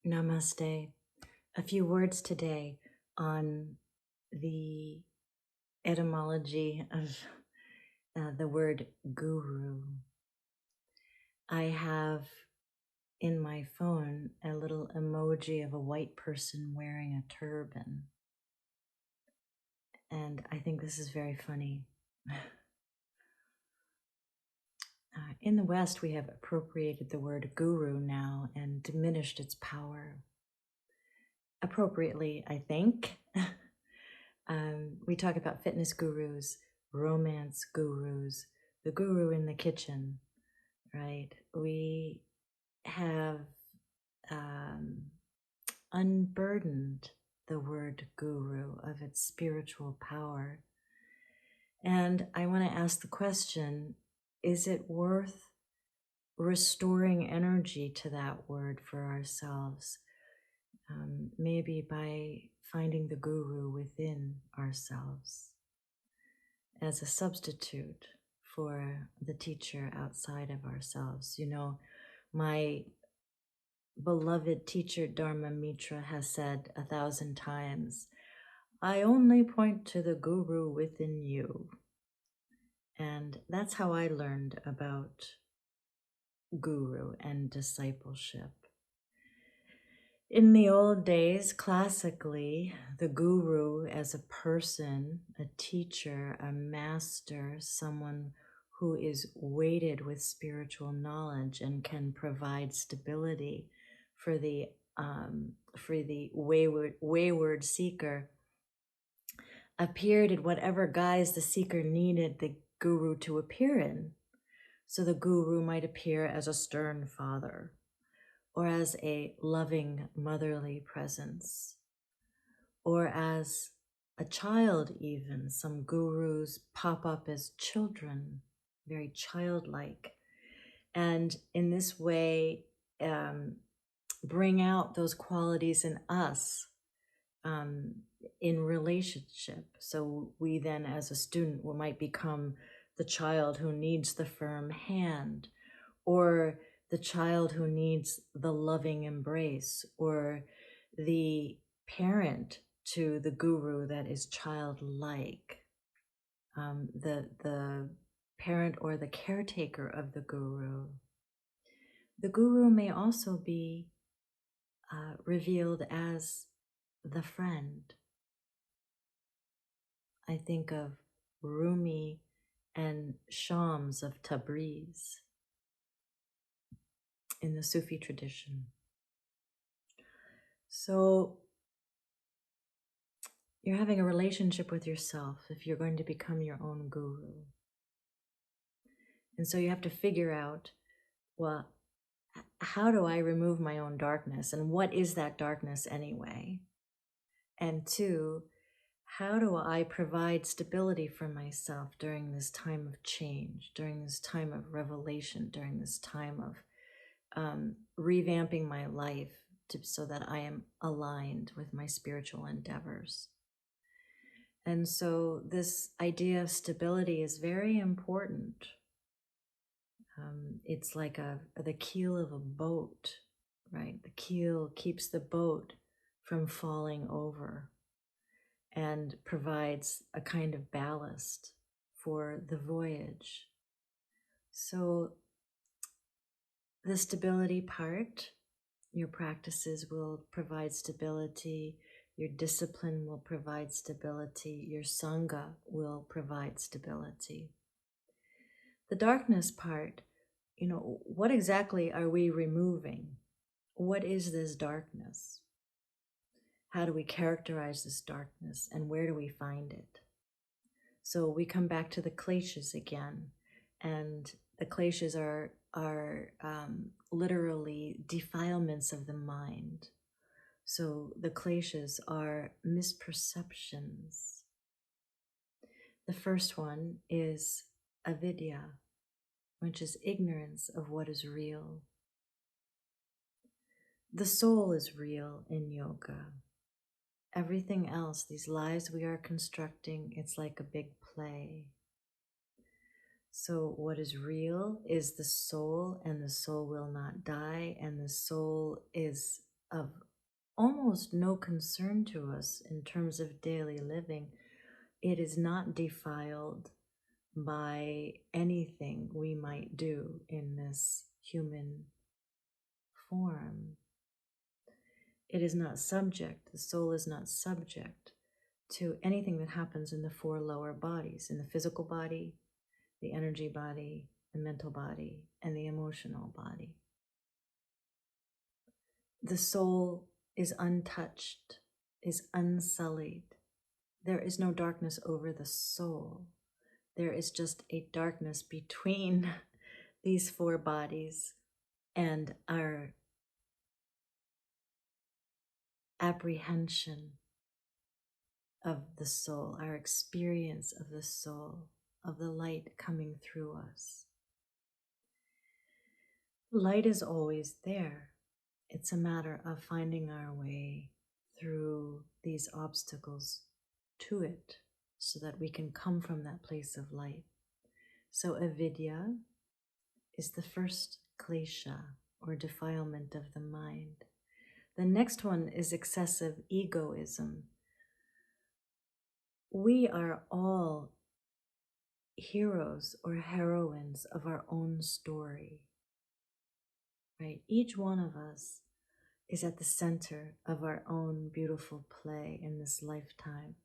Namaste. A few words today on the etymology of the word guru. I have in my phone a little emoji of a white person wearing a turban, and I think this is very funny. In the West, we have appropriated the word guru now and diminished its power. Appropriately, I think. We talk about fitness gurus, romance gurus, the guru in the kitchen, right? We have unburdened the word guru of its spiritual power. And I want to ask the question, is it worth restoring energy to that word for ourselves? Maybe by finding the guru within ourselves as a substitute for the teacher outside of ourselves. You know, my beloved teacher Dharma Mittra has said 1,000 times, I only point to the guru within you. And that's how I learned about guru and discipleship. In the old days, classically, the guru as a person, a teacher, a master, someone who is weighted with spiritual knowledge and can provide stability for the wayward seeker, appeared in whatever guise the seeker needed the guru to appear in. So the guru might appear as a stern father, or as a loving motherly presence, or as a child even. Some gurus pop up as children, very childlike, and in this way bring out those qualities in us in relationship. So we then, as a student, we might become the child who needs the firm hand, or the child who needs the loving embrace, or the parent to the guru that is childlike, the parent or the caretaker of the guru. The guru may also be revealed as the friend. I think of Rumi and Shams of Tabriz in the Sufi tradition. So you're having a relationship with yourself if you're going to become your own guru. And so you have to figure out, well, how do I remove my own darkness? And what is that darkness anyway? And two, how do I provide stability for myself during this time of change, during this time of revelation, during this time of revamping my life so that I am aligned with my spiritual endeavors? And so this idea of stability is very important. It's like the keel of a boat, right? The keel keeps the boat from falling over and provides a kind of ballast for the voyage. So the stability part, your practices will provide stability, your discipline will provide stability, your sangha will provide stability. The darkness part, you know, what exactly are we removing? What is this darkness? How do we characterize this darkness, and where do we find it? So we come back to the kleshas again, and the kleshas are literally defilements of the mind. So the kleshas are misperceptions. The first one is avidya, which is ignorance of what is real. The soul is real in yoga. Everything else, these lives we are constructing, it's like a big play. So what is real is the soul, and the soul will not die, and the soul is of almost no concern to us in terms of daily living. It is not defiled by anything we might do in this human form. It is not subject, the soul is not subject to anything that happens in the four lower bodies, in the physical body, the energy body, the mental body, and the emotional body. The soul is untouched, is unsullied. There is no darkness over the soul. There is just a darkness between these four bodies and our apprehension of the soul, our experience of the soul, of the light coming through us. Light is always there. It's a matter of finding our way through these obstacles to it so that we can come from that place of light. So avidya is the first klesha, or defilement of the mind. The next one is excessive egoism. We are all heroes or heroines of our own story, right? Each one of us is at the center of our own beautiful play in this lifetime,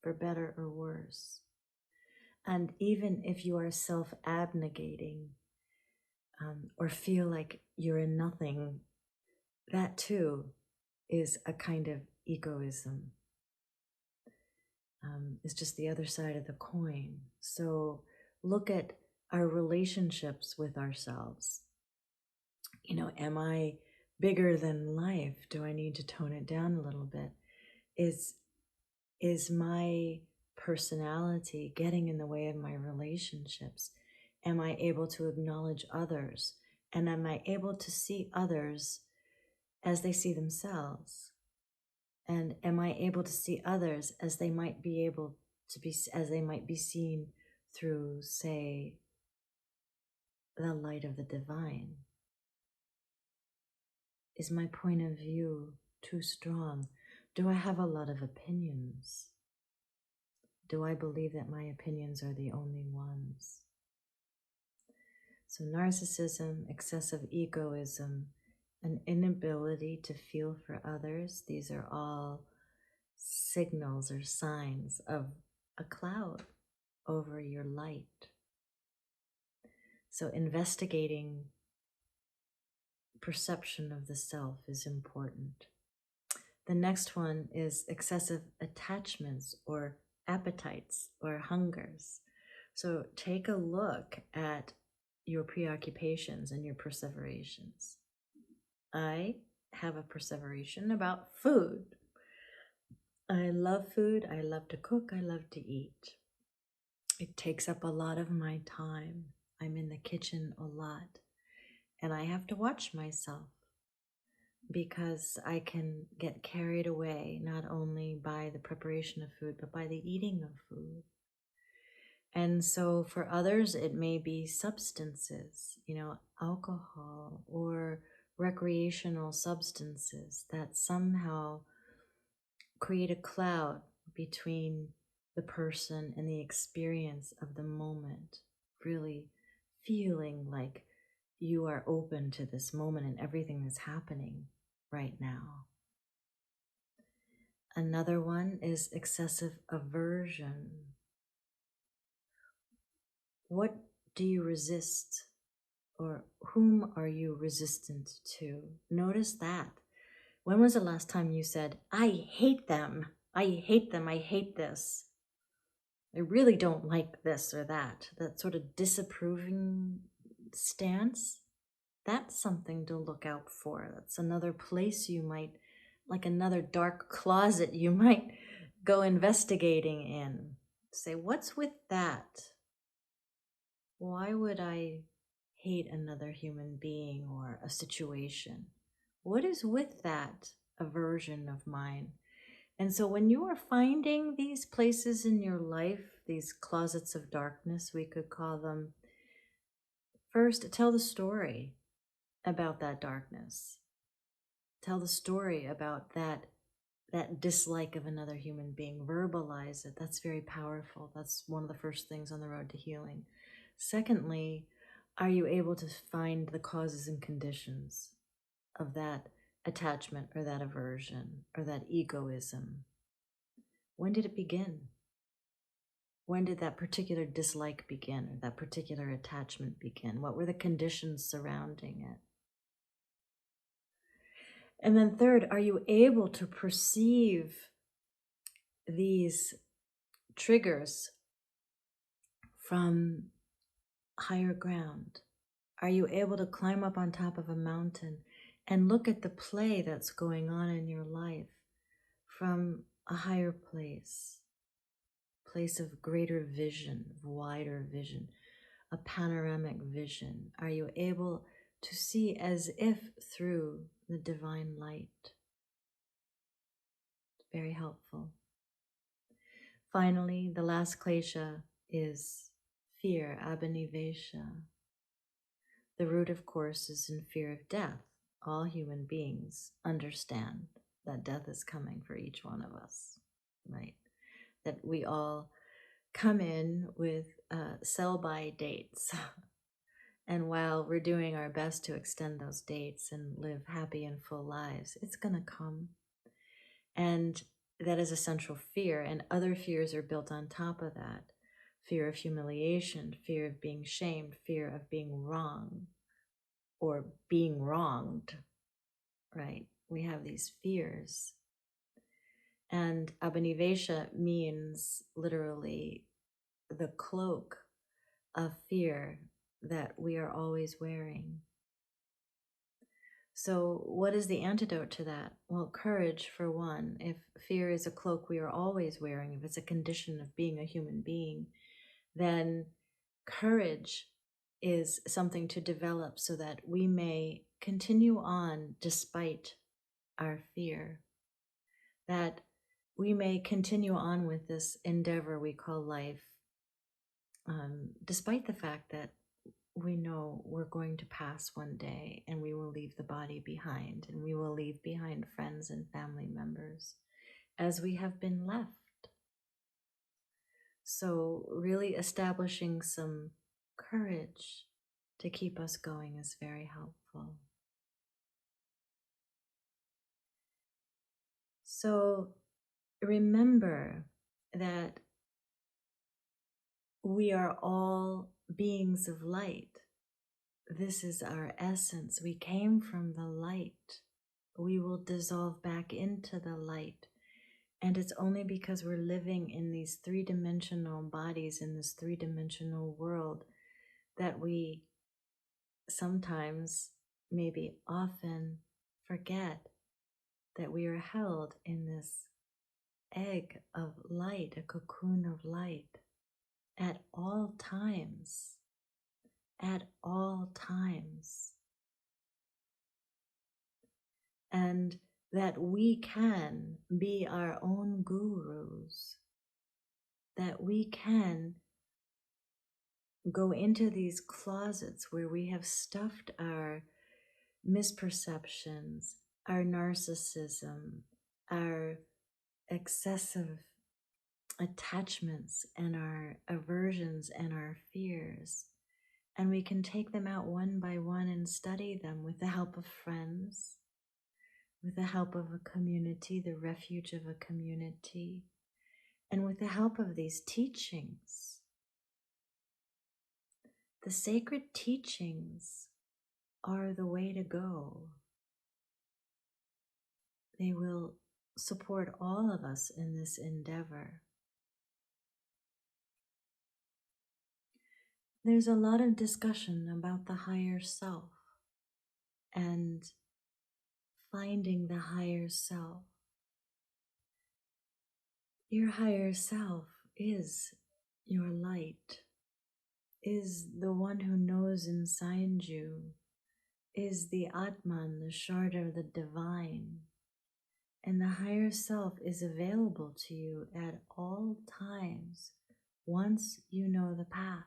for better or worse. And even if you are self-abnegating or feel like you're in nothing, that too is a kind of egoism. It's just the other side of the coin. So look at our relationships with ourselves. You know, am I bigger than life? Do I need to tone it down a little bit? Is my personality getting in the way of my relationships? Am I able to acknowledge others? And am I able to see others as they see themselves? And am I able to see others as they might be able to be, as they might be seen through, say, the light of the divine? Is my point of view too strong? Do I have a lot of opinions? Do I believe that my opinions are the only ones? So narcissism, excessive egoism, an inability to feel for others, these are all signals or signs of a cloud over your light. So investigating perception of the self is important. The next one is excessive attachments or appetites or hungers. So take a look at your preoccupations and your perseverations. I have a perseveration about food. I love food. I love to cook. I love to eat. It takes up a lot of my time. I'm in the kitchen a lot. And I have to watch myself because I can get carried away not only by the preparation of food, but by the eating of food. And so for others, it may be substances, you know, alcohol or recreational substances that somehow create a cloud between the person and the experience of the moment, really feeling like you are open to this moment and everything that's happening right now. Another one is excessive aversion. What do you resist, or whom are you resistant to? Notice that. When was the last time you said, I hate them, I hate them, I hate this? I really don't like this or that. That sort of disapproving stance, that's something to look out for. That's another place you might, like another dark closet you might go investigating in. Say, what's with that? Why would I hate another human being or a situation? What is with that aversion of mine? And so when you are finding these places in your life, these closets of darkness, we could call them, first tell the story about that darkness. Tell the story about that dislike of another human being. Verbalize it. That's very powerful. That's one of the first things on the road to healing. Secondly, are you able to find the causes and conditions of that attachment or that aversion or that egoism? When did it begin? When did that particular dislike begin or that particular attachment begin? What were the conditions surrounding it? And then third, are you able to perceive these triggers from higher ground? Are you able to climb up on top of a mountain and look at the play that's going on in your life from a higher place of greater vision, wider vision, a panoramic vision? Are you able to see as if through the divine light? Very helpful. Finally, the last klesha is fear, abhinivesha. The root, of course, is in fear of death. All human beings understand that death is coming for each one of us, right? That we all come in with sell-by dates. And while we're doing our best to extend those dates and live happy and full lives, it's going to come. And that is a central fear, and other fears are built on top of that. Fear of humiliation, fear of being shamed, fear of being wrong or being wronged, right? We have these fears. And abhinivesha means literally the cloak of fear that we are always wearing. So what is the antidote to that? Well, courage, for one. If fear is a cloak we are always wearing, if it's a condition of being a human being, then courage is something to develop so that we may continue on despite our fear, that we may continue on with this endeavor we call life, despite the fact that we know we're going to pass one day and we will leave the body behind, and we will leave behind friends and family members as we have been left. So really establishing some courage to keep us going is very helpful. So remember that we are all beings of light. This is our essence. We came from the light. We will dissolve back into the light. And it's only because we're living in these three-dimensional bodies, in this three-dimensional world, that we sometimes, maybe often, forget that we are held in this egg of light, a cocoon of light, at all times. At all times. And that we can be our own gurus, that we can go into these closets where we have stuffed our misperceptions, our narcissism, our excessive attachments, and our aversions and our fears. And we can take them out one by one and study them with the help of friends, with the help of a community, the refuge of a community, and with the help of these teachings. The sacred teachings are the way to go. They will support all of us in this endeavor. There's a lot of discussion about the higher self and finding the higher self. Your higher self is your light, is the one who knows inside you, is the Atman, the shard of the divine. And the higher self is available to you at all times once you know the path.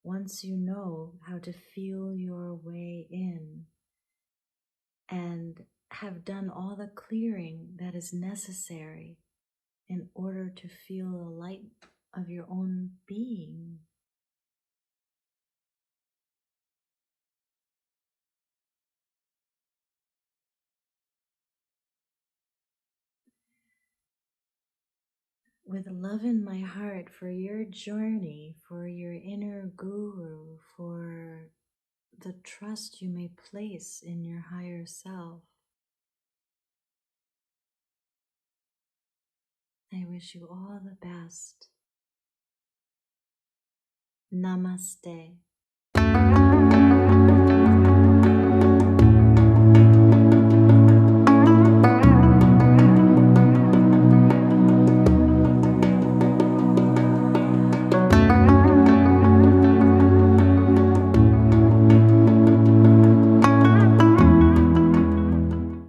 Once you know how to feel your way in and have done all the clearing that is necessary in order to feel the light of your own being. With love in my heart for your journey, for your inner guru, for the trust you may place in your higher self, I wish you all the best. Namaste.